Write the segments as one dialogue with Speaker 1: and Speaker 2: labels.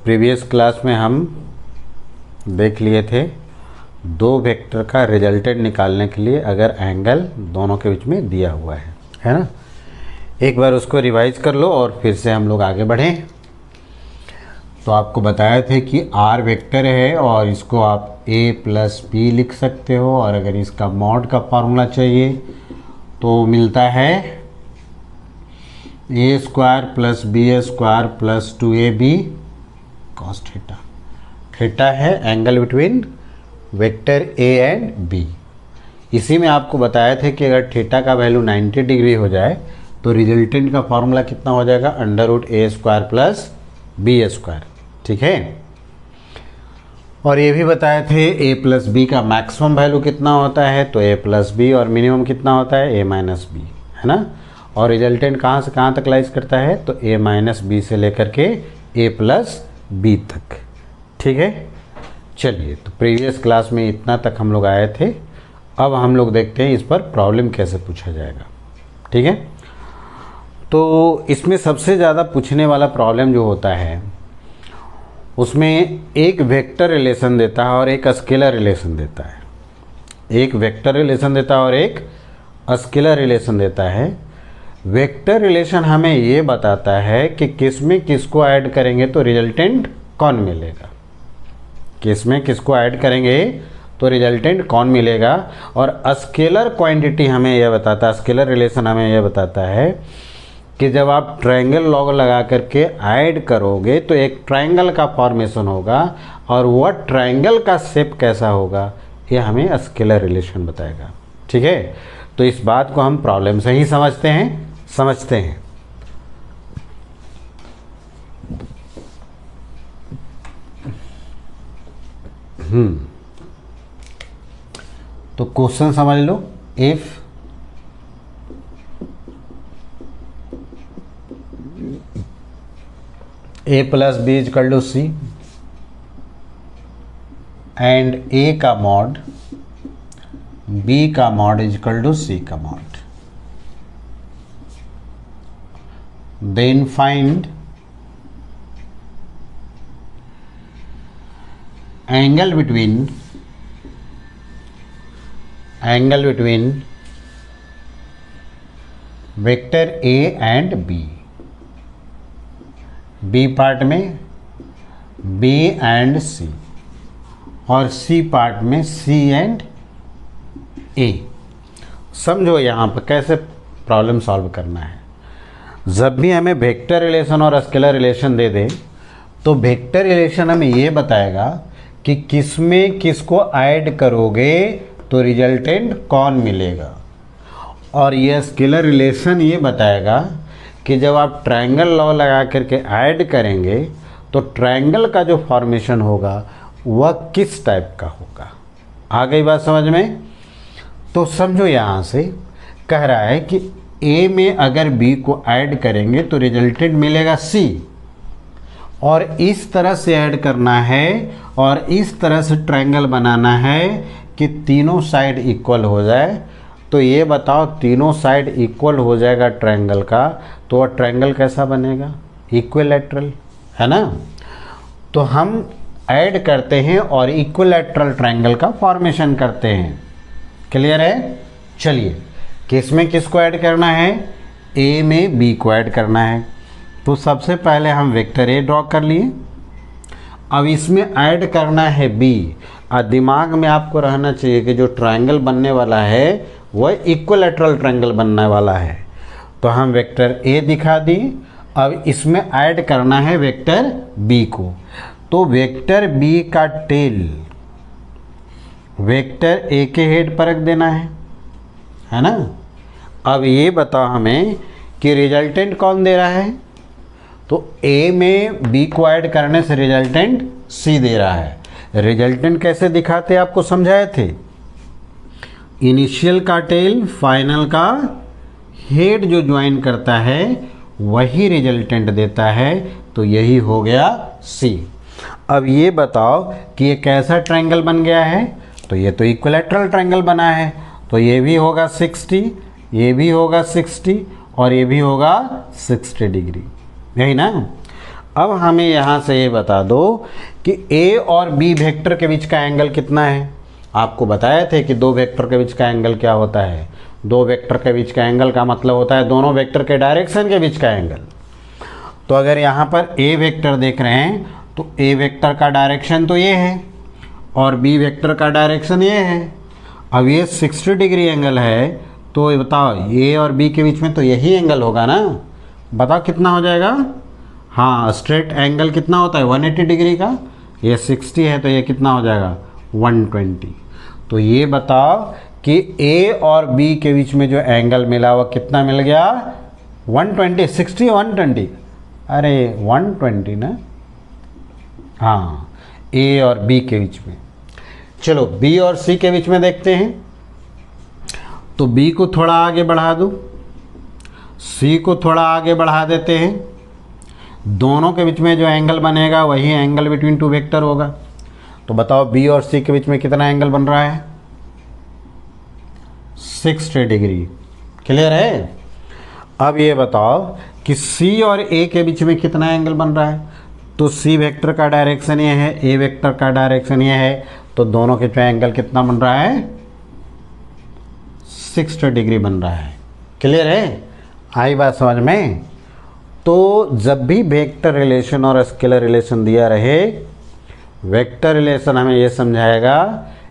Speaker 1: Previous class में हम देख लिए थे दो वेक्टर का रिजल्टेंट निकालने के लिए अगर एंगल दोनों के बीच में दिया हुआ है ना। एक बार उसको रिवाइज कर लो और फिर से हम लोग आगे बढ़ें। तो आपको बताया थे कि आर वेक्टर है और इसको आप a प्लस बी लिख सकते हो, और अगर इसका मॉड का फार्मूला चाहिए तो मिलता है a square plus b square plus 2ab cos theta. Theta है angle between vector a and b। इसी में आपको बताया था कि अगर थीटा का वैल्यू 90 डिग्री हो जाए तो रिजल्टेंट का फार्मूला कितना हो जाएगा, अंडर रूट ए स्क्वायर प्लस बी स्क्वायर। ठीक है। और ये भी बताए थे a प्लस बी का मैक्सिमम वैल्यू कितना होता है, तो a प्लस बी, और मिनिमम कितना होता है a माइनस बी, है ना। और रिजल्टेंट कहाँ से कहाँ तक लाइज करता है, तो a माइनस बी से लेकर के a प्लस बी तक। ठीक है। चलिए, तो प्रीवियस क्लास में इतना तक हम लोग आए थे। अब हम लोग देखते हैं इस पर प्रॉब्लम कैसे पूछा जाएगा। ठीक है। तो इसमें सबसे ज़्यादा पूछने वाला प्रॉब्लम जो होता है उसमें एक वेक्टर रिलेशन देता है और एक स्केलर रिलेशन देता है। एक वेक्टर रिलेशन देता है और एक स्केलर रिलेशन देता है। वेक्टर रिलेशन हमें ये बताता है कि किस में किसको ऐड करेंगे तो रिजल्टेंट कौन मिलेगा, किस में किसको ऐड करेंगे तो रिजल्टेंट कौन मिलेगा। और स्केलर क्वांटिटी हमें यह बताता है, स्केलर रिलेशन हमें यह बताता है कि जब आप ट्रायंगल लॉग लगा करके ऐड करोगे तो एक ट्रायंगल का फॉर्मेशन होगा, और वह ट्रायंगल का शेप कैसा होगा यह हमें स्केलर रिलेशन बताएगा। ठीक है। तो इस बात को हम प्रॉब्लम से ही समझते हैं। तो क्वेश्चन समझ लो। If a plus b is equal to c and a का मॉड b का मॉड इजकल टू c का mod, then find angle between vector a and b। B part में b एंड c और c पार्ट में c and a। समझो यहाँ पर कैसे प्रॉब्लम सॉल्व करना है। जब भी हमें वेक्टर रिलेशन और स्केलर रिलेशन दे दे तो वेक्टर रिलेशन हमें ये बताएगा कि किस में किसको ऐड करोगे तो रिजल्टेंट कौन मिलेगा, और यह स्केलर रिलेशन ये बताएगा कि जब आप ट्रायंगल लॉ लगा करके ऐड करेंगे तो ट्रायंगल का जो फॉर्मेशन होगा वह किस टाइप का होगा। आ गई बात समझ में। तो समझो यहाँ से कह रहा है कि A में अगर B को ऐड करेंगे तो रिजल्टेंट मिलेगा C, और इस तरह से ऐड करना है और इस तरह से ट्रायंगल बनाना है कि तीनों साइड इक्वल हो जाए। तो ये बताओ, तीनों साइड इक्वल हो जाएगा ट्रायंगल का तो वह ट्रायंगल कैसा बनेगा, इक्विलैटरल, है ना। तो हम ऐड करते हैं और इक्विलैटरल ट्रायंगल का फॉर्मेशन करते हैं। क्लियर है। चलिए, किस में किसको ऐड करना है, A में B को ऐड करना है। तो सबसे पहले हम वेक्टर A ड्रॉ कर लिए। अब इसमें ऐड करना है B, और दिमाग में आपको रहना चाहिए कि जो ट्रायंगल बनने वाला है वह इक्विलैटरल ट्रायंगल बनने वाला है। तो हम वेक्टर A दिखा दी। अब इसमें ऐड करना है वेक्टर B को। तो वेक्टर B का टेल वेक्टर A के हेड पर रख देना है ना। अब ये बताओ हमें कि रिजल्टेंट कौन दे रहा है, तो A में B को ऐड करने से रिजल्टेंट C दे रहा है। रिजल्टेंट कैसे दिखाते आपको समझाए थे, इनिशियल का टेल फाइनल का हेड जो ज्वाइन करता है वही रिजल्टेंट देता है। तो यही हो गया C। अब ये बताओ कि ये कैसा ट्रायंगल बन गया है, तो ये तो इक्विलैटरल ट्रायंगल बना है। तो ये भी होगा 60, ये भी होगा 60 और ये भी होगा 60 डिग्री, यही ना। अब हमें यहाँ से ये बता दो कि ए और बी वेक्टर के बीच का एंगल कितना है। आपको बताया थे कि दो वेक्टर के बीच का एंगल क्या होता है। दो वेक्टर के बीच का एंगल का मतलब होता है दोनों वेक्टर के डायरेक्शन के बीच का एंगल। तो अगर यहाँ पर ए वेक्टर देख रहे हैं तो ए वेक्टर का डायरेक्शन तो ये है और बी वेक्टर का डायरेक्शन ये है। अब ये 60 डिग्री एंगल है, तो ये बताओ ए और बी के बीच में तो यही एंगल होगा ना। बताओ कितना हो जाएगा। हाँ, स्ट्रेट एंगल कितना होता है 180 डिग्री का। ये 60 है तो ये कितना हो जाएगा 120। तो ये बताओ कि ए और बी के बीच में जो एंगल मिला वो कितना मिल गया 120। 60 120, अरे 120 ना। हाँ, ए और बी के बीच में। चलो बी और सी के बीच में देखते हैं। तो बी को थोड़ा आगे बढ़ा दो, सी को थोड़ा आगे बढ़ा देते हैं। दोनों के बीच में जो एंगल बनेगा वही एंगल बिटवीन टू वेक्टर होगा। तो बताओ बी और सी के बीच में कितना एंगल बन रहा है 60 डिग्री। क्लियर है। अब ये बताओ कि सी और ए के बीच में कितना एंगल बन रहा है। तो सी वेक्टर का डायरेक्शन ये है, ए वेक्टर का डायरेक्शन ये है, तो दोनों के जो एंगल कितना बन रहा है 60 डिग्री बन रहा है। क्लियर है, आई बात समझ में। तो जब भी वेक्टर रिलेशन और स्केलर रिलेशन दिया रहे, वेक्टर रिलेशन हमें ये समझाएगा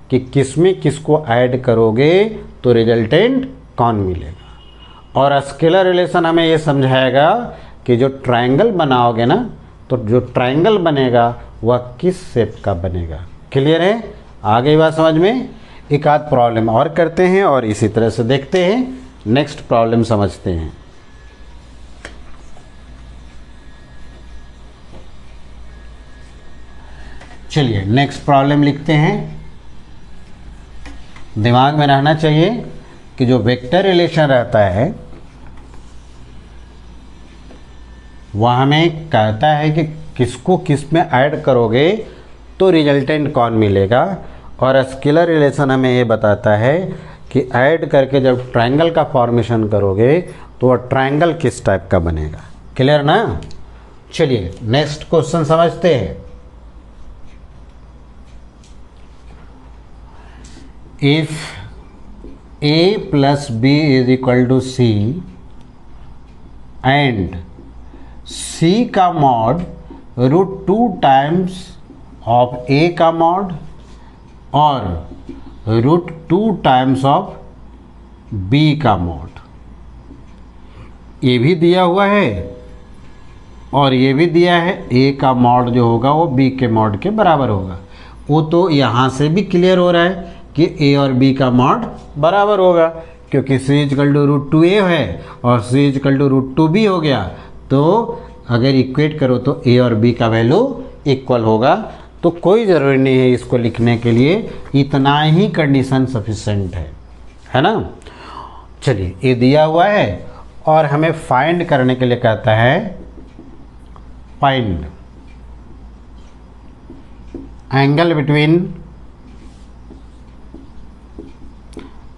Speaker 1: कि किस में किसको ऐड करोगे तो रिजल्टेंट कौन मिलेगा, और स्केलर रिलेशन हमें ये समझाएगा कि जो ट्रायंगल बनाओगे ना तो जो ट्रायंगल बनेगा वह किस शेप का बनेगा। क्लियर है, आ गई बात समझ में। एक आध प्रॉब्लम और करते हैं और इसी तरह से देखते हैं, नेक्स्ट प्रॉब्लम समझते हैं। चलिए नेक्स्ट प्रॉब्लम लिखते हैं। दिमाग में रहना चाहिए कि जो वेक्टर रिलेशन रहता है वह हमें कहता है कि किसको किस में ऐड करोगे तो रिजल्टेंट कौन मिलेगा, और स्केलर रिलेशन हमें ये बताता है कि ऐड करके जब ट्रायंगल का फॉर्मेशन करोगे तो वह ट्रायंगल किस टाइप का बनेगा। क्लियर ना। चलिए नेक्स्ट क्वेश्चन समझते हैं। If a plus b is equal to c and c का मॉड √2 टाइम्स ऑफ a का मॉड और √2 टाइम्स ऑफ b का मॉड, ये भी दिया हुआ है और ये भी दिया है a का मॉड जो होगा वो b के मॉड के बराबर होगा। वो तो यहाँ से भी क्लियर हो रहा है कि a और b का मॉड बराबर होगा, क्योंकि c = √2a है और c = √2b हो गया। तो अगर इक्वेट करो तो a और b का वैल्यू इक्वल होगा। तो कोई ज़रूरी नहीं है इसको लिखने के लिए, इतना ही कंडीशन सफिशेंट है ना। चलिए ये दिया हुआ है और हमें फाइंड करने के लिए कहता है find angle between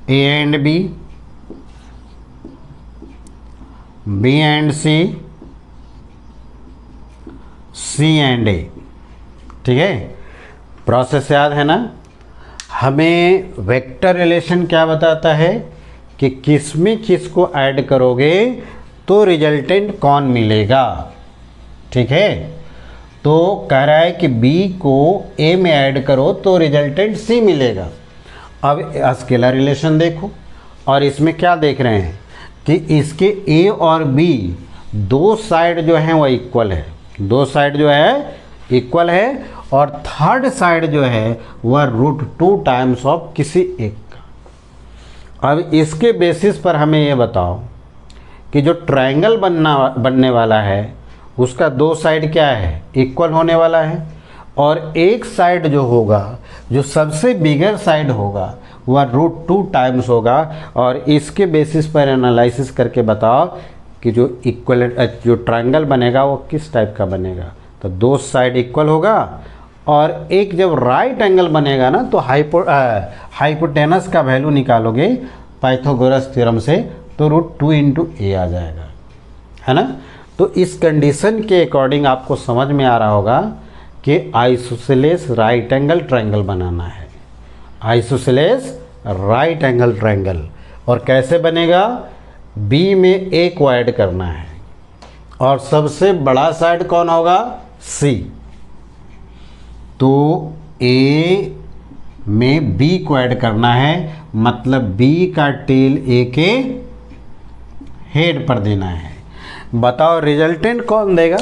Speaker 1: A and B, B and C, C and A। ठीक है, प्रोसेस याद है ना। हमें वेक्टर रिलेशन क्या बताता है कि किस में किस को ऐड करोगे तो रिजल्टेंट कौन मिलेगा। ठीक है, तो कह रहा है कि B को A में ऐड करो तो रिजल्टेंट C मिलेगा। अब स्केलर रिलेशन देखो और इसमें क्या देख रहे हैं कि इसके A और B दो साइड जो हैं वो इक्वल है, दो साइड जो है इक्वल है, और थर्ड साइड जो है वह √2 टाइम्स ऑफ किसी एक का। अब इसके बेसिस पर हमें ये बताओ कि जो ट्रायंगल बनने वाला है उसका दो साइड क्या है इक्वल होने वाला है, और एक साइड जो होगा जो सबसे बिगर साइड होगा वह √2 टाइम्स होगा। और इसके बेसिस पर एनालिसिस करके बताओ कि जो जो ट्रायंगल बनेगा वो किस टाइप का बनेगा। तो दो साइड इक्वल होगा, और एक जब राइट एंगल बनेगा ना तो हाइपोटेनस का वैल्यू निकालोगे पाइथागोरस थ्योरम से तो √2 × a आ जाएगा, है ना। तो इस कंडीशन के अकॉर्डिंग आपको समझ में आ रहा होगा कि आइसोसेलेस राइट एंगल ट्रायंगल बनाना है। आइसोसेलेस राइट एंगल ट्रायंगल, और कैसे बनेगा? बी में ए को ऐड करना है, और सबसे बड़ा साइड कौन होगा? सी। तो ए में बी को ऐड करना है, मतलब बी का टेल ए के हेड पर देना है। बताओ रिजल्टेंट कौन देगा?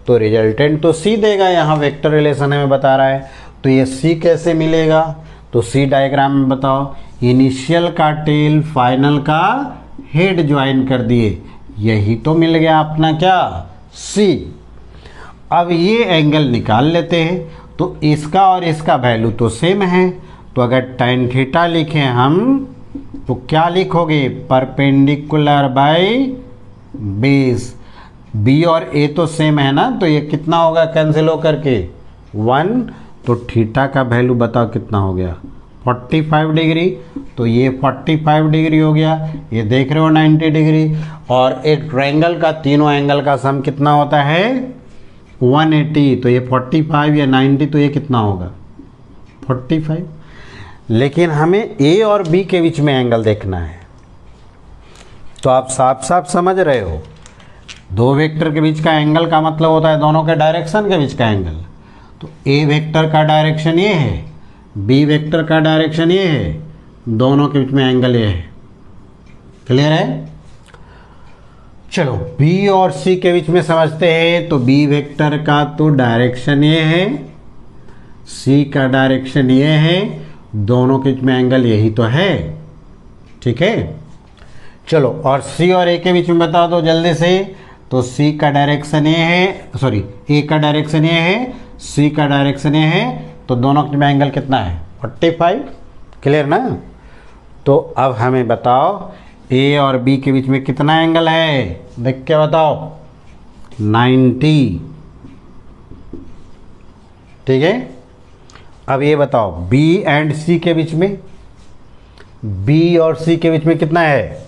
Speaker 1: तो रिजल्टेंट तो सी देगा, यहाँ वेक्टर रिलेशन हमें बता रहा है। तो ये सी कैसे मिलेगा? तो सी डायग्राम में बताओ, इनिशियल का टेल फाइनल का हेड ज्वाइन कर दिए, यही तो मिल गया अपना क्या? सी। अब ये एंगल निकाल लेते हैं, तो इसका और इसका वैल्यू तो सेम है, तो अगर tan थीटा लिखें हम तो क्या लिखोगे? Perpendicular by base. बी और ए तो सेम है ना, तो ये कितना होगा कैंसिल हो करके? 1। तो थीटा का वैल्यू बताओ कितना हो गया? 45 डिग्री। तो ये 45 डिग्री हो गया, ये देख रहे हो 90 डिग्री। और एक ट्रायंगल का तीनों एंगल का सम कितना होता है? 180। तो ये 45 या 90, तो ये कितना होगा? 45। लेकिन हमें ए और बी के बीच में एंगल देखना है, तो आप साफ साफ समझ रहे हो, दो वेक्टर के बीच का एंगल का मतलब होता है दोनों के डायरेक्शन के बीच का एंगल। तो ए वेक्टर का डायरेक्शन ये है, बी वेक्टर का डायरेक्शन ये है, दोनों के बीच में एंगल ये है। क्लियर है? चलो बी और सी के बीच में समझते हैं। तो बी वेक्टर का तो डायरेक्शन ये है, सी का डायरेक्शन ये है, दोनों के बीच में एंगल यही तो है। ठीक है, चलो और सी और ए के बीच में बता दो जल्दी से। तो सी का डायरेक्शन ये है, सॉरी ए का डायरेक्शन ये है, सी का डायरेक्शन ये है, तो दोनों के बीच में एंगल कितना है? 45। क्लियर ना? तो अब हमें बताओ ए और बी के बीच में कितना एंगल है? देख के बताओ। 90। ठीक है, अब ये बताओ बी एंड सी के बीच में, बी और सी के बीच में कितना है?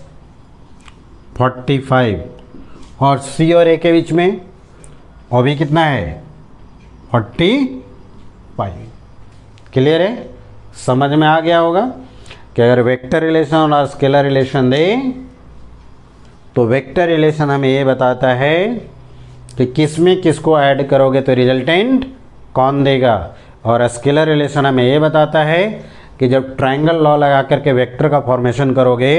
Speaker 1: 45। और सी और ए के बीच में और भी कितना है? 45। क्लियर है? समझ में आ गया होगा कि अगर वेक्टर रिलेशन और स्केलर रिलेशन दे, तो वेक्टर रिलेशन हमें ये बताता है कि किस में किसको ऐड करोगे तो रिजल्टेंट कौन देगा, और स्केलर रिलेशन हमें ये बताता है कि जब ट्रायंगल लॉ लगा करके वेक्टर का फॉर्मेशन करोगे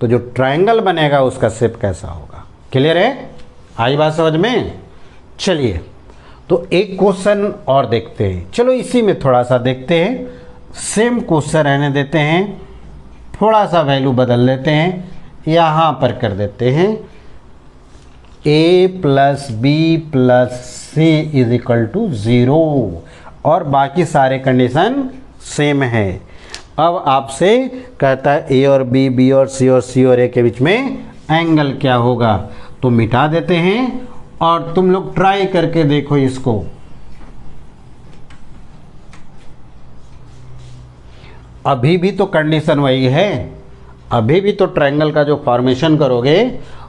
Speaker 1: तो जो ट्रायंगल बनेगा उसका शेप कैसा होगा। क्लियर है? आई बात समझ में? चलिए तो एक क्वेश्चन और देखते हैं। चलो इसी में थोड़ा सा देखते हैं, सेम क्वेश्चन रहने देते हैं, थोड़ा सा वैल्यू बदल लेते हैं, यहाँ पर कर देते हैं a plus B plus C is equal to 0, और बाकी सारे कंडीशन सेम है। अब आपसे कहता है ए और बी, बी और सी और ए के बीच में एंगल क्या होगा, तो मिटा देते हैं और तुम लोग ट्राई करके देखो इसको। अभी भी तो कंडीशन वही है, अभी भी तो ट्रायंगल का जो फॉर्मेशन करोगे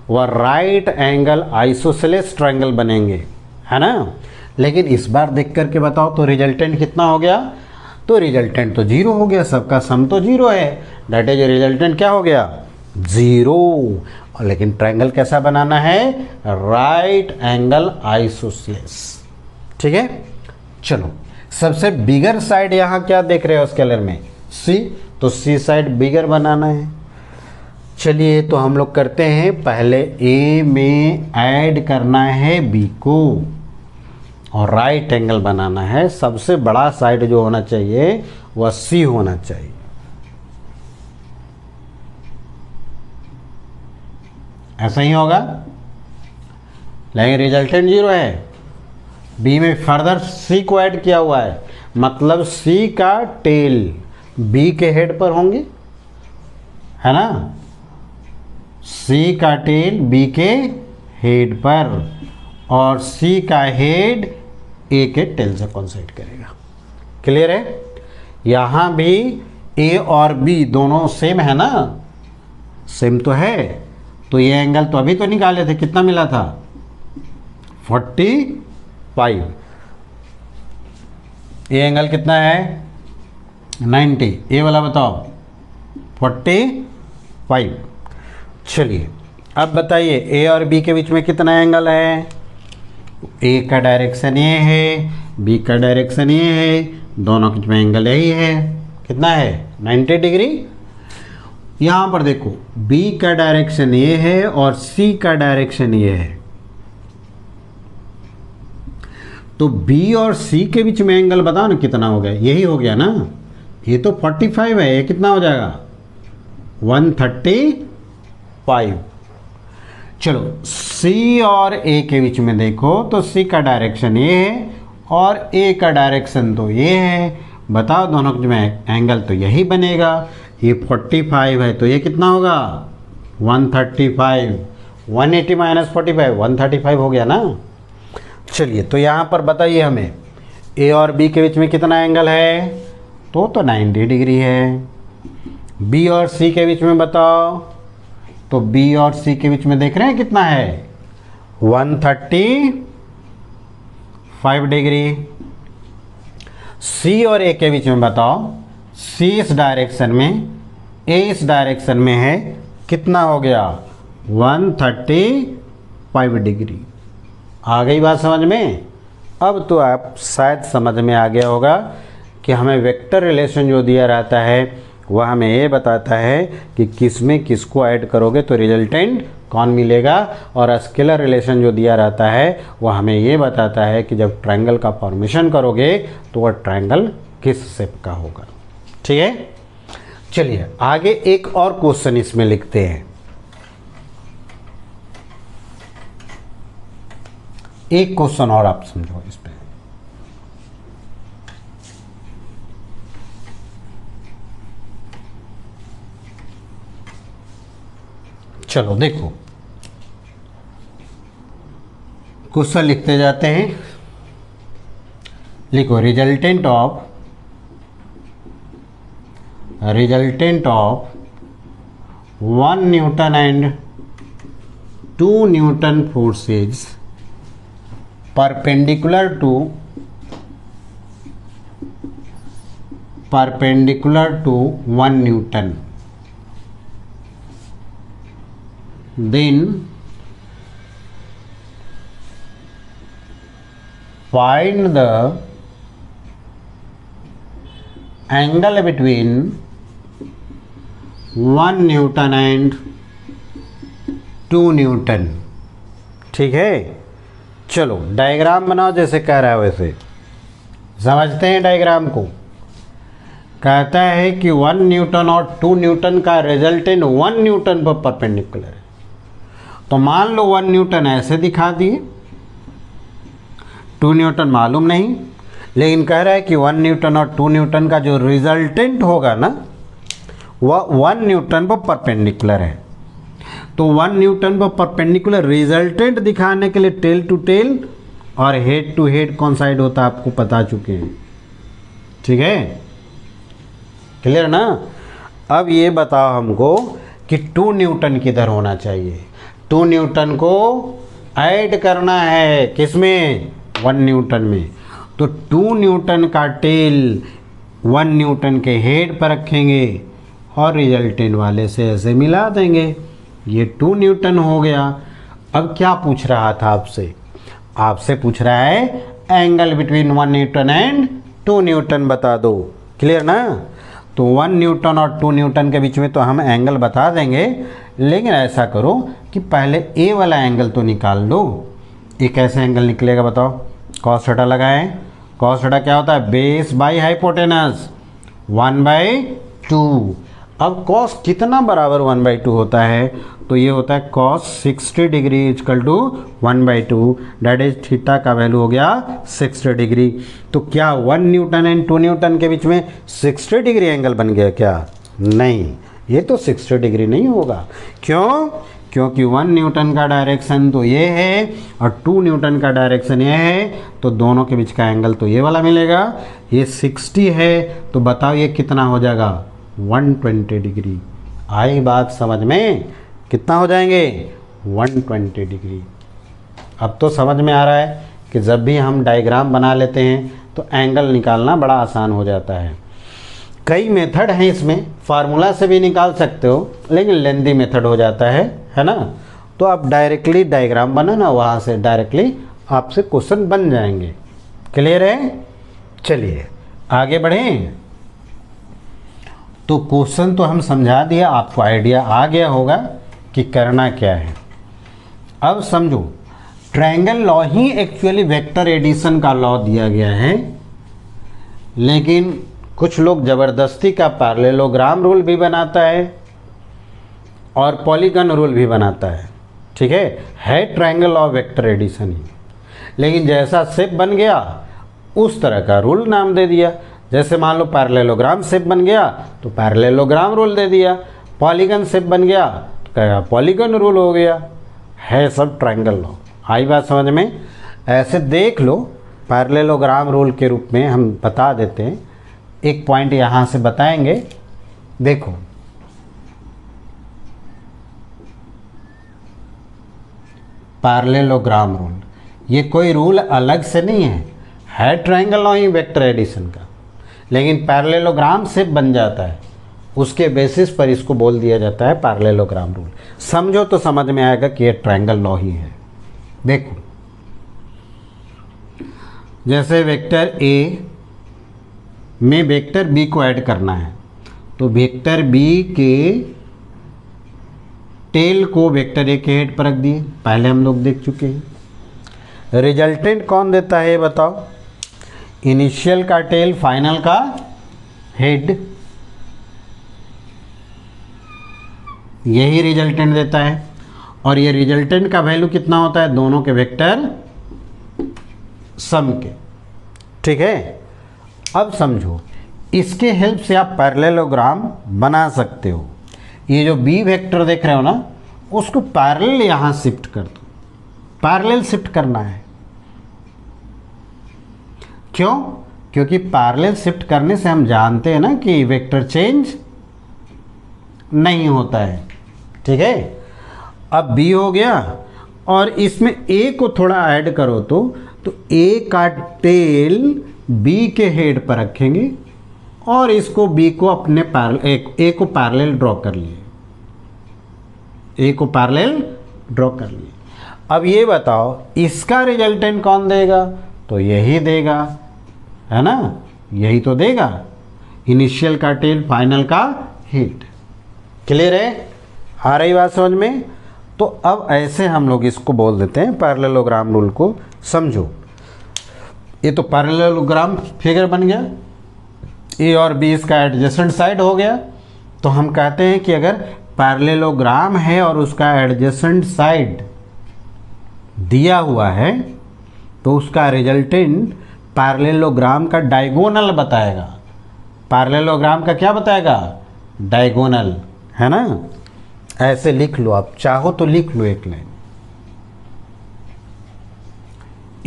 Speaker 1: वह राइट एंगल आइसोसेलेस ट्रायंगल बनेंगे, है ना। लेकिन इस बार देख करके बताओ तो रिजल्टेंट कितना हो गया, तो रिजल्टेंट तो 0 हो गया, सबका सम तो 0 है, दैट इज रिजल्टेंट क्या हो गया 0। लेकिन ट्रायंगल कैसा बनाना है, राइट एंगल आइसोसेलेस। ठीक है, चलो सबसे बिगर साइड यहाँ क्या देख रहे हो स्केलर में, सी, तो सी साइड बिगर बनाना है। चलिए तो हम लोग करते हैं, पहले ए में ऐड करना है बी को और राइट एंगल बनाना है। सबसे बड़ा साइड जो होना चाहिए वह सी होना चाहिए। ऐसा ही होगा, लेकिन रिजल्टेंट 0 है। बी में फर्दर सी को ऐड किया हुआ है, मतलब सी का टेल बी के हेड पर होंगे, है ना। सी का टेल बी के हेड पर और सी का हेड ए के टेल से कोइंसाइड करेगा। क्लियर है? यहाँ भी ए और बी दोनों सेम है ना, सेम तो है, तो ये एंगल तो अभी तो निकाले थे, कितना मिला था 45। ये एंगल कितना है 90। ये वाला बताओ 45। चलिए अब बताइए ए और बी के बीच में कितना एंगल है। ए का डायरेक्शन ये है, बी का डायरेक्शन ये है, दोनों के बीच में एंगल यही है। कितना है 90 डिग्री। यहाँ पर देखो बी का डायरेक्शन ये है और सी का डायरेक्शन ये है, तो बी और सी के बीच में एंगल बताओ ना कितना हो गया। यही हो गया ना, ये तो 45 है, ये कितना हो जाएगा 135। चलो सी और ए के बीच में देखो तो सी का डायरेक्शन ये है और ए का डायरेक्शन तो ये है। बताओ दोनों के बीच में एंगल तो यही बनेगा। ये 45 है तो ये कितना होगा 135। 180 माइनस 45 135 हो गया ना। चलिए तो यहाँ पर बताइए हमें ए और बी के बीच में कितना एंगल है, तो 90 डिग्री है। बी और सी के बीच में बताओ, तो बी और सी के बीच में देख रहे हैं कितना है 135 डिग्री। सी और ए के बीच में बताओ, सी इस डायरेक्शन में, ए इस डायरेक्शन में है, कितना हो गया 135 डिग्री। आ गई बात समझ में। अब तो आप शायद समझ में आ गया होगा कि हमें वेक्टर रिलेशन जो दिया रहता है वह हमें ये बताता है कि किस में किसको ऐड करोगे तो रिजल्टेंट कौन मिलेगा, और स्केलर रिलेशन जो दिया रहता है वह हमें ये बताता है कि जब ट्रायंगल का फॉर्मेशन करोगे तो वह ट्रायंगल किस शेप का होगा। ठीक है, चलिए आगे एक और क्वेश्चन इसमें लिखते हैं। एक क्वेश्चन और आप समझो इस पे। चलो देखो क्वेश्चन लिखते जाते हैं। लिखो resultant of 1 Newton and 2 Newton forces perpendicular to 1 Newton, then find the angle between 1 Newton and 2 Newton। ठीक है, चलो डायग्राम बनाओ जैसे कह रहा है वैसे। समझते हैं डायग्राम को। कहता है कि 1 न्यूटन और 2 न्यूटन का रिजल्टेंट 1 न्यूटन पर परपेंडिकुलर है। तो मान लो 1 न्यूटन ऐसे दिखा दिए, 2 न्यूटन मालूम नहीं, लेकिन कह रहा है कि 1 न्यूटन और 2 न्यूटन का जो रिजल्टेंट होगा ना वह 1 न्यूटन पर परपेंडिकुलर है। तो 1 न्यूटन पर परपेंडिकुलर रिजल्टेंट दिखाने के लिए टेल टू टेल और हेड टू हेड कौन साइड होता है आपको बता चुके हैं। ठीक है, क्लियर ना। अब ये बताओ हमको कि 2 न्यूटन किधर होना चाहिए। 2 न्यूटन को ऐड करना है किसमें 1 न्यूटन में। तो 2 न्यूटन का टेल 1 न्यूटन के हेड पर रखेंगे और रिजल्टेंट वाले से ऐसे मिला देंगे। ये 2 न्यूटन हो गया। अब क्या पूछ रहा था आपसे, आपसे पूछ रहा है angle between 1 Newton and 2 Newton बता दो। क्लियर ना। तो 1 न्यूटन और 2 न्यूटन के बीच में तो हम एंगल बता देंगे, लेकिन ऐसा करो कि पहले ए वाला एंगल तो निकाल लो। ये कैसे एंगल निकलेगा बताओ। कॉस थीटा लगाएं। कॉस थीटा क्या होता है बेस बाई हाइपोटेनस 1/2। अब कॉस कितना बराबर 1/2 होता है, तो ये होता है cos 60 degree is equal to 1/2, that is theta का वैल्यू हो गया 60 डिग्री। तो क्या 1 न्यूटन एंड 2 न्यूटन के बीच में 60 डिग्री एंगल बन गया क्या? नहीं, ये तो 60 डिग्री नहीं होगा। क्यों? क्योंकि 1 न्यूटन का डायरेक्शन तो ये है और 2 न्यूटन का डायरेक्शन ये है, तो दोनों के बीच का एंगल तो ये वाला मिलेगा। ये 60 है तो बताओ ये कितना हो जाएगा 120 डिग्री। आई बात समझ में? कितना हो जाएंगे 120 डिग्री। अब तो समझ में आ रहा है कि जब भी हम डायग्राम बना लेते हैं तो एंगल निकालना बड़ा आसान हो जाता है। कई मेथड हैं इसमें, फार्मूला से भी निकाल सकते हो, लेकिन लेंदी मेथड हो जाता है ना। तो आप डायरेक्टली डायग्राम बना ना, वहाँ से डायरेक्टली आपसे क्वेश्चन बन जाएंगे। क्लियर है? चलिए आगे बढ़ें। तो क्वेश्चन तो हम समझा दिया, आपको आइडिया आ गया होगा कि करना क्या है। अब समझो, ट्रायंगल लॉ ही एक्चुअली वेक्टर एडिशन का लॉ दिया गया है, लेकिन कुछ लोग ज़बरदस्ती का पैरेललोग्राम रूल भी बनाता है और पॉलीगन रूल भी बनाता है। ठीक है ट्रायंगल लॉ वेक्टर एडिशन ही, लेकिन जैसा शेप बन गया उस तरह का रूल नाम दे दिया। जैसे मान लो पैरेललोग्राम शेप बन गया तो पैरेललोग्राम रूल दे दिया, पॉलीगन शेप बन गया तो पॉलीगन रूल हो गया। है सब ट्रायंगल लॉ। आई बात समझ में? ऐसे देख लो, पैरेललोग्राम रूल के रूप में हम बता देते हैं। एक पॉइंट यहाँ से बताएंगे, देखो पैरेललोग्राम रूल, ये कोई रूल अलग से नहीं है ट्रायंगल लॉ ही वेक्टर एडिशन का, लेकिन पैरेललोग्राम से बन जाता है, उसके बेसिस पर इसको बोल दिया जाता है पैरेललोग्राम रूल। समझो तो समझ में आएगा कि ये ट्रायंगल लॉ ही है। देखो, जैसे वेक्टर ए में वेक्टर बी को ऐड करना है, तो वेक्टर बी के टेल को वेक्टर ए के हेड पर रख दिए, पहले हम लोग देख चुके हैं। रिजल्टेंट कौन देता है ये बताओ? इनिशियल का टेल, फाइनल का हेड, यही रिजल्टेंट देता है। और ये रिजल्टेंट का वैल्यू कितना होता है? दोनों के वेक्टर सम के। ठीक है, अब समझो, इसके हेल्प से आप पैरेललोग्राम बना सकते हो। ये जो बी वेक्टर देख रहे हो ना, उसको पैरेलल यहाँ शिफ्ट कर दो, पैरेलल शिफ्ट करना है। क्यों? क्योंकि पैरेलल शिफ्ट करने से हम जानते हैं ना कि वेक्टर चेंज नहीं होता है। ठीक है, अब बी हो गया और इसमें ए को थोड़ा ऐड करो तो ए का टेल बी के हेड पर रखेंगे और इसको बी को अपने ए को पैरेलल ड्रॉ कर लिए, ए को पैरेलल ड्रॉ कर लिए। अब ये बताओ इसका रिजल्टेंट कौन देगा? तो यही देगा, है ना, यही तो देगा, इनिशियल का टेल, फाइनल का हेड। क्लियर है? आ रही बात समझ में? तो अब ऐसे हम लोग इसको बोल देते हैं पैरेललोग्राम रूल को। समझो, ये तो पैरेललोग्राम फिगर बन गया, ए और बी इसका एडजेसेंट साइड हो गया। तो हम कहते हैं कि अगर पैरेललोग्राम है और उसका एडजेसेंट साइड दिया हुआ है तो उसका रिजल्टेंट पैरेललोग्राम का डायगोनल बताएगा। पैरेललोग्राम का क्या बताएगा? डायगोनल, है ना। ऐसे लिख लो, आप चाहो तो लिख लो एक line,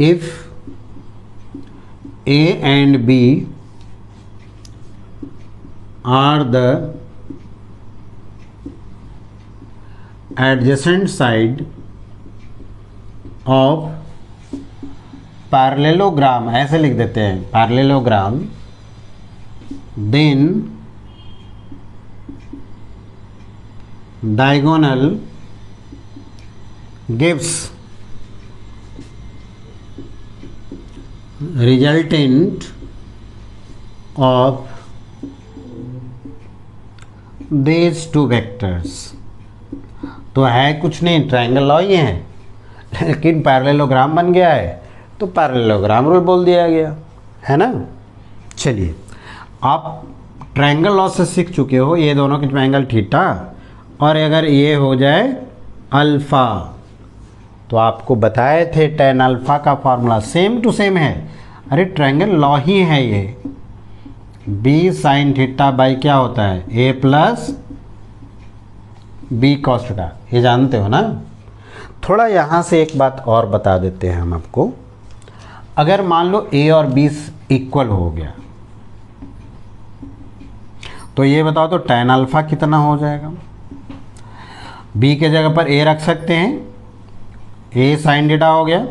Speaker 1: if A and B are the adjacent side of parallelogram, ऐसे लिख देते हैं parallelogram, then diagonal gives resultant of these two vectors। तो है कुछ नहीं, ट्रायंगल लॉ ही है, लेकिन पैरेललोग्राम बन गया है तो पैरेललोग्राम रूल बोल दिया गया, है ना। चलिए, आप ट्रायंगल लॉ से सीख चुके हो, ये दोनों के ट्रायंगल थीटा, और अगर ये हो जाए अल्फ़ा, तो आपको बताए थे tan अल्फ़ा का फॉर्मूला सेम टू सेम है। अरे ट्रायंगल लॉ ही है ये, बी साइन थीटा बाई क्या होता है? ए प्लस बी कॉस थीटा, ये जानते हो ना। थोड़ा यहाँ से एक बात और बता देते हैं हम आपको। अगर मान लो ए और बी इक्वल हो गया, तो ये बताओ तो tan अल्फ़ा कितना हो जाएगा? बी के जगह पर ए रख सकते हैं ए साइन थीटा हो गया,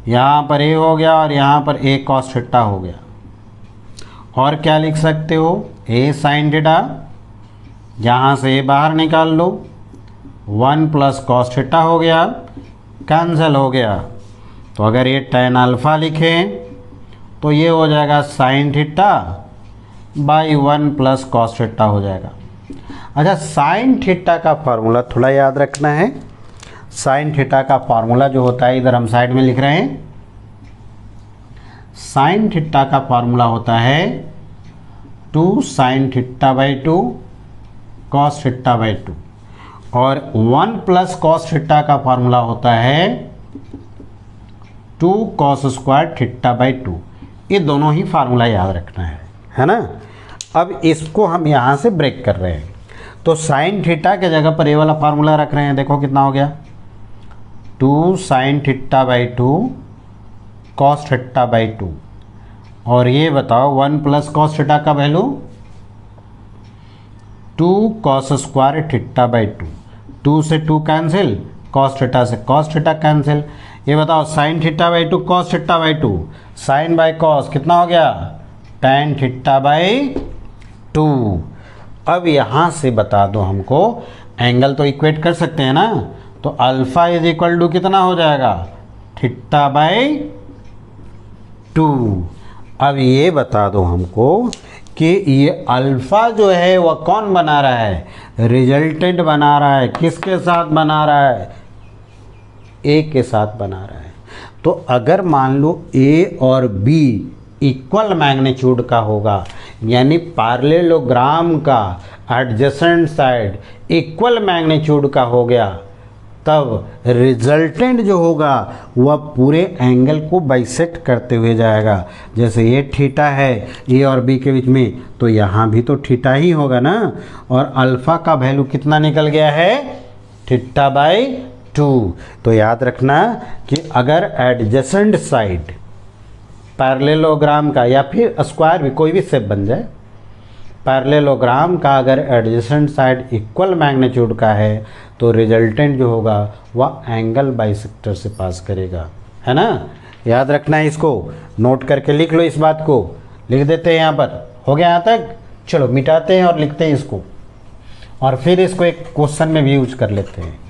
Speaker 1: यहाँ पर ए हो गया और यहाँ पर ए कॉस थीटा हो गया। और क्या लिख सकते हो, ए साइन थीटा, यहाँ से ए बाहर निकाल लो, 1 प्लस कॉस थीटा हो गया, कैंसिल हो गया। तो अगर ये tan अल्फ़ा लिखें तो ये हो जाएगा sign theta by 1 plus cos theta हो जाएगा। अच्छा, साइन थीटा का फार्मूला थोड़ा याद रखना है। साइन थीटा का फार्मूला जो होता है, इधर हम साइड में लिख रहे हैं, साइन थीटा का फार्मूला होता है 2 sine theta by 2 cos theta by 2, और 1 प्लस कॉस थीटा का फार्मूला होता है 2 कॉस स्क्वायर थीटा बाई 2। ये दोनों ही फार्मूला याद रखना है ना। अब इसको हम यहाँ से ब्रेक कर रहे हैं, तो साइन थीटा के जगह पर ये वाला फार्मूला रख रहे हैं। देखो कितना हो गया, 2 sine theta by 2 cos theta by 2, और ये बताओ 1 प्लस कॉस थीटा का value 2 cos square theta by 2, 2 से 2 कैंसिल, कॉस थीटा से कॉस थीटा कैंसिल। ये बताओ sine theta by 2 cos theta by 2, sine by cos कितना हो गया, tan थीटा बाई 2। अब यहाँ से बता दो हमको, एंगल तो इक्वेट कर सकते हैं ना, तो अल्फ़ा इज इक्वल टू कितना हो जाएगा, थीटा बाई 2। अब ये बता दो हमको कि ये अल्फ़ा जो है वह कौन बना रहा है, रिजल्टेंट बना रहा है। किसके साथ बना रहा है, ए के साथ बना रहा है। तो अगर मान लो ए और बी इक्वल मैग्नीट्यूड का होगा, यानी पैरेललोग्राम का एडजेसेंट साइड इक्वल मैग्नीट्यूड का हो गया, तब रिजल्टेंट जो होगा वह पूरे एंगल को बाइसेक्ट करते हुए जाएगा। जैसे ये थीटा है ए और बी के बीच में, तो यहाँ भी तो थीटा ही होगा ना, और अल्फ़ा का वैल्यू कितना निकल गया है, थीटा बाई 2। तो याद रखना कि अगर एडजेसेंट साइड पैरेललोग्राम का, या फिर स्क्वायर भी कोई भी शेप बन जाए, पैरेललोग्राम का अगर एडजेसेंट साइड इक्वल मैग्नीट्यूड का है, तो रिजल्टेंट जो होगा वह एंगल बाइसेक्टर से पास करेगा, है ना। याद रखना है, इसको नोट करके लिख लो। इस बात को लिख देते हैं यहाँ पर, हो गया यहाँ तक। चलो मिटाते हैं और लिखते हैं इसको, और फिर इसको एक क्वेश्चन में भी यूज कर लेते हैं।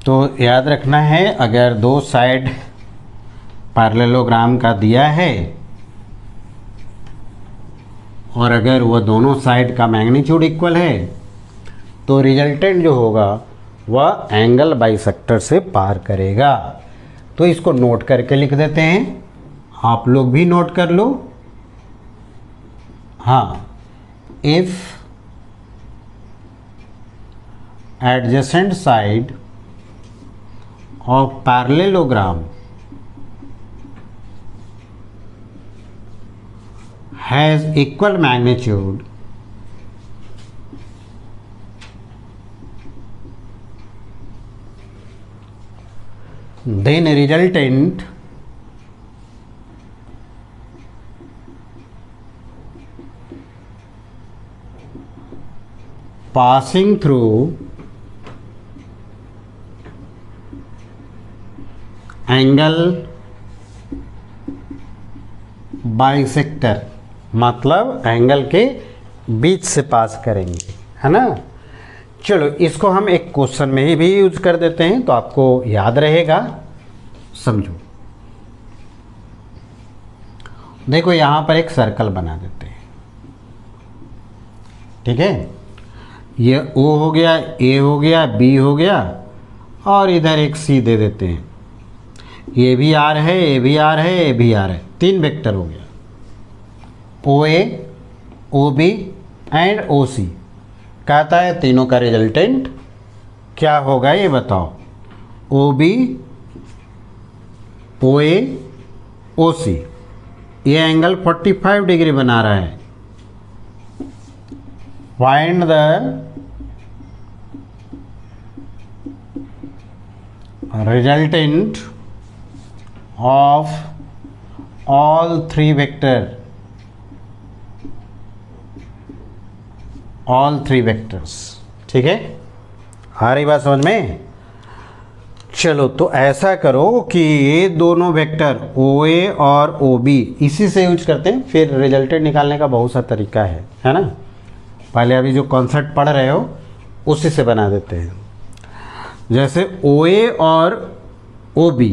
Speaker 1: तो याद रखना है, अगर दो साइड पैरेललोग्राम का दिया है और अगर वह दोनों साइड का मैग्नीट्यूड इक्वल है, तो रिजल्टेंट जो होगा वह एंगल बाइसेक्टर से पार करेगा। तो इसको नोट करके लिख देते हैं, आप लोग भी नोट कर लो। हाँ, if adjacent side of parallelogram has equal magnitude, then resultant passing through angle bisector, मतलब एंगल के बीच से पास करेंगे, है ना। चलो इसको हम एक क्वेश्चन में ही भी यूज कर देते हैं, तो आपको याद रहेगा। समझो, देखो यहाँ पर एक सर्कल बना देते हैं, ठीक है। ये O हो गया, A हो गया, B हो गया, और इधर एक C दे देते हैं। ये भी आर है, ये भी आर है, ये भी आर है, 3 वेक्टर हो गया, OA, OB एंड OC। कहता है तीनों का रिजल्टेंट क्या होगा, ये बताओ। OB, OA, OC, ये एंगल 45 डिग्री बना रहा है। Find the resultant of all three vectors. ठीक है, आ रही बात समझ में? चलो तो ऐसा करो कि ये दोनों वेक्टर OA और OB इसी से यूज करते हैं, फिर रिजल्टेंट निकालने का बहुत सा तरीका है ना। पहले अभी जो कॉन्सेप्ट पढ़ रहे हो उसी से बना देते हैं। जैसे OA और OB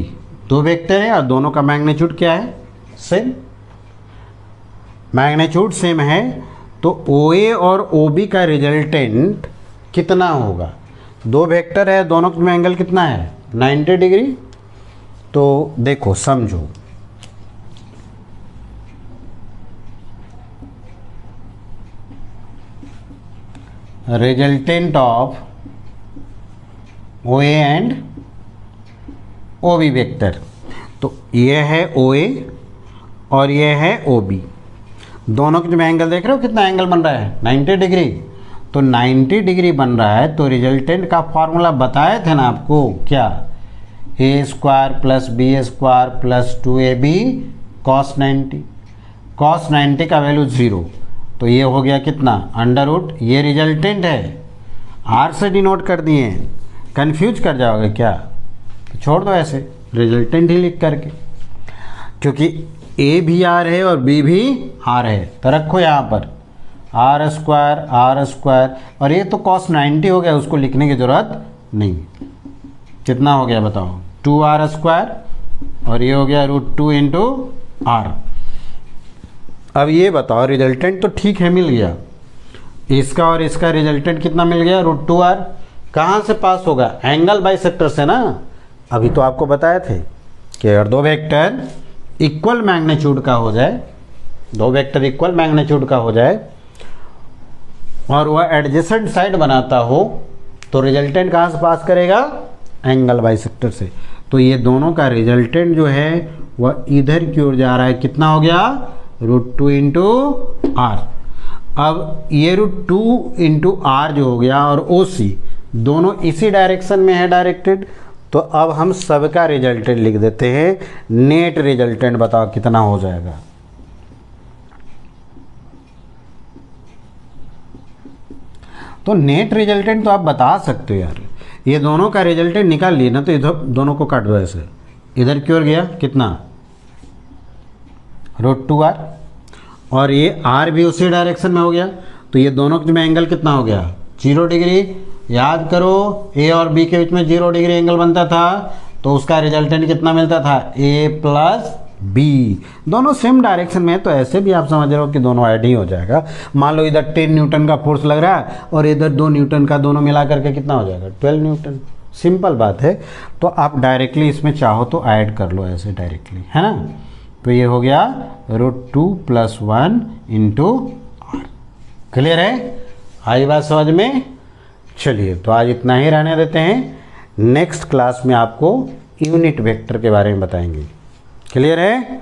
Speaker 1: दो वेक्टर है और दोनों का मैग्नीट्यूड क्या है? सेम। मैग्नीट्यूड सेम है तो OA और OB का रिजल्टेंट कितना होगा? दो वेक्टर है, दोनों में एंगल कितना है? 90 डिग्री। तो देखो समझो, resultant of OA and OB vector, तो ये है OA और ये है OB। दोनों के में एंगल देख रहे हो कितना एंगल बन रहा है? 90 डिग्री। तो 90 डिग्री बन रहा है तो रिजल्टेंट का फॉर्मूला बताए थे ना आपको, क्या? A² + B² + 2AB cos 90। cos 90 का वैल्यू 0, तो ये हो गया कितना? √। ये रिजल्टेंट है, R से डिनोट कर दिए हैं, कंफ्यूज कर जाओगे क्या? तो छोड़ दो ऐसे, रिजल्टेंट ही लिख करके, क्योंकि A भी R है और B भी R है, तो रखो यहाँ पर R², और ये तो cos 90 हो गया, उसको लिखने की ज़रूरत नहीं। कितना हो गया बताओ? 2R², और ये हो गया √2 × R। अब ये बताओ, रिजल्टेंट तो ठीक है मिल गया, इसका और इसका रिजल्टेंट कितना मिल गया? √2R। कहाँ से पास होगा? एंगल बाइसेक्टर से ना। अभी तो आपको बताए थे कि अगर दो वेक्टर इक्वल मैग्नीट्यूड का हो जाए, दो वेक्टर इक्वल मैग्नीट्यूड का हो जाए और वह एडजेसेंट साइड बनाता हो तो रिजल्टेंट कहाँ से पास करेगा? एंगल बाइसेक्टर से। तो ये दोनों का रिजल्टेंट जो है वह इधर की ओर जा रहा है। कितना हो गया? √2 × R। अब ये √2 × R जो हो गया और OC दोनों इसी डायरेक्शन में है डायरेक्टेड, तो अब हम सबका रिजल्टेंट लिख देते हैं। नेट रिजल्टेंट बताओ कितना हो जाएगा? तो नेट रिजल्टेंट तो आप बता सकते हो यार, ये दोनों का रिजल्टेंट निकाल लिए ना, तो इधर दोनों को काट दो ऐसे, इधर की ओर गया कितना? √2R, और ये R भी उसी डायरेक्शन में हो गया, तो ये दोनों के में एंगल कितना हो गया? 0 डिग्री। याद करो A और B के बीच में 0 डिग्री एंगल बनता था, तो उसका रिजल्टेंट कितना मिलता था? A + B। दोनों सेम डायरेक्शन में है, तो ऐसे भी आप समझ रहे हो कि दोनों ऐड ही हो जाएगा। मान लो इधर 10 न्यूटन का फोर्स लग रहा है और इधर 2 न्यूटन का, दोनों मिला करके कितना हो जाएगा? 12 न्यूटन। सिंपल बात है। तो आप डायरेक्टली इसमें चाहो तो ऐड कर लो ऐसे डायरेक्टली, है ना। तो ये हो गया √2 + 1 × R। क्लियर है? आई बात समझ में? चलिए, तो आज इतना ही रहने देते हैं। नेक्स्ट क्लास में आपको यूनिट वेक्टर के बारे में बताएंगे। क्लियर है?